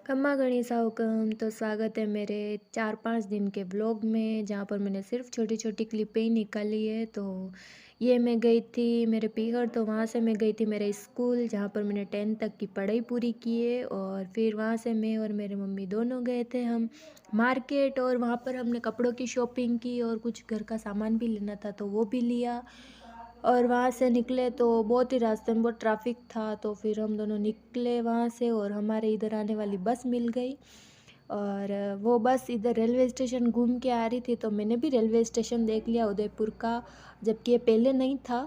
खम्मा गणिसा हुकम तो स्वागत है मेरे 4-5 दिन के ब्लॉग में, जहाँ पर मैंने सिर्फ छोटी-छोटी क्लिपें ही निकाली है। तो ये मैं गई थी मेरे पीहर, तो वहाँ से मैं गई थी मेरे स्कूल जहाँ पर मैंने 10th तक की पढ़ाई पूरी की है। और फिर वहाँ से मैं और मेरी मम्मी दोनों गए थे हम मार्केट, और वहाँ पर हमने कपड़ों की शॉपिंग की और कुछ घर का सामान भी लेना था तो वो भी लिया। और वहाँ से निकले तो बहुत ही रास्ते में बहुत ट्रैफिक था, तो फिर हम दोनों निकले वहाँ से और हमारे इधर आने वाली बस मिल गई। और वो बस इधर रेलवे स्टेशन घूम के आ रही थी, तो मैंने भी रेलवे स्टेशन देख लिया उदयपुर का, जबकि ये पहले नहीं था।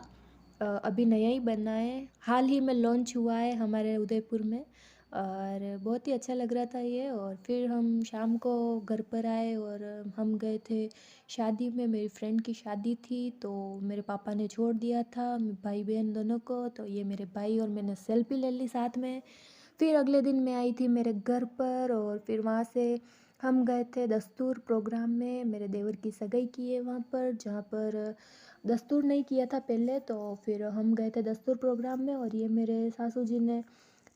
अभी नया ही बना है, हाल ही में लॉन्च हुआ है हमारे उदयपुर में। और बहुत ही अच्छा लग रहा था ये। और फिर हम शाम को घर पर आए और हम गए थे शादी में। मेरी फ्रेंड की शादी थी, तो मेरे पापा ने छोड़ दिया था भाई बहन दोनों को, तो ये मेरे भाई और मैंने सेल्फी ले ली साथ में। फिर अगले दिन मैं आई थी मेरे घर पर, और फिर वहाँ से हम गए थे दस्तूर प्रोग्राम में। मेरे देवर की सगाई की है वहाँ पर, जहाँ पर दस्तूर नहीं किया था पहले, तो फिर हम गए थे दस्तूर प्रोग्राम में। और ये मेरे सासू जी ने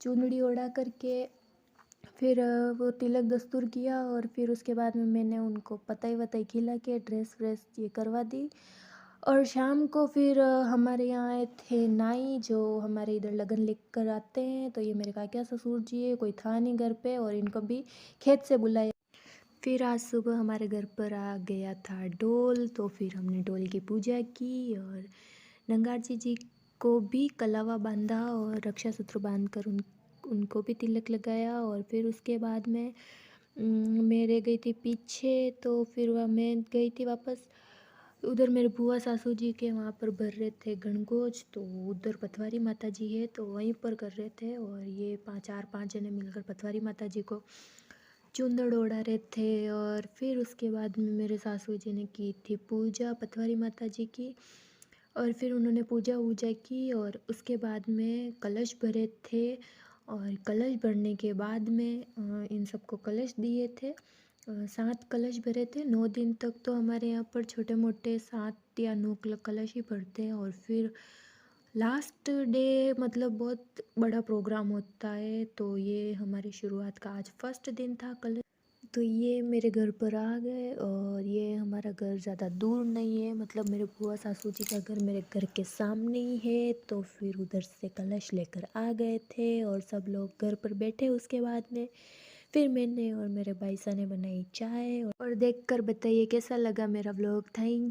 चुनरी ओढ़ा करके फिर वो तिलक दस्तूर किया, और फिर उसके बाद में मैंने उनको पताई वताई खिला के ड्रेस व्रेस ये करवा दी। और शाम को फिर हमारे यहाँ आए थे नाई, जो हमारे इधर लगन लेकर आते हैं। तो ये मेरे काका ससुर जी है, कोई था नहीं घर पे, और इनको भी खेत से बुलाया। फिर आज सुबह हमारे घर पर आ गया था डोल, तो फिर हमने डोल की पूजा की और नंगार जी को भी कलावा बांधा और रक्षा सूत्र बांध कर उनको भी तिलक लगाया। और फिर उसके बाद में मैं रह गई थी पीछे, तो फिर वह मैं गई थी वापस। उधर मेरे बुआ सासू जी के वहाँ पर भर रहे थे गणगोज, तो उधर पथवारी माता जी है तो वहीं पर कर रहे थे। और ये 5 जने मिलकर पथवारी माता जी को चुंदड़ ओढ़ा रहे थे। और फिर उसके बाद में मेरे सासू जी ने की थी पूजा पथवारी माता जी की। और फिर उन्होंने पूजा वूजा की, और उसके बाद में कलश भरे थे। और कलश भरने के बाद में इन सबको कलश दिए थे। 7 कलश भरे थे। 9 दिन तक तो हमारे यहाँ पर छोटे मोटे 7 या 9 कलश ही भरते हैं। और फिर लास्ट डे मतलब बहुत बड़ा प्रोग्राम होता है। तो ये हमारी शुरुआत का आज फर्स्ट दिन था कल। तो ये मेरे घर पर आ गए, और ये हमारा घर ज़्यादा दूर नहीं है, मतलब मेरे बुआ सासू जी का घर मेरे घर के सामने ही है। तो फिर उधर से कलश लेकर आ गए थे और सब लोग घर पर बैठे। उसके बाद में फिर मैंने और मेरे भाई साहब ने बनाई चाय। और देखकर बताइए कैसा लगा मेरा व्लॉग। थैंक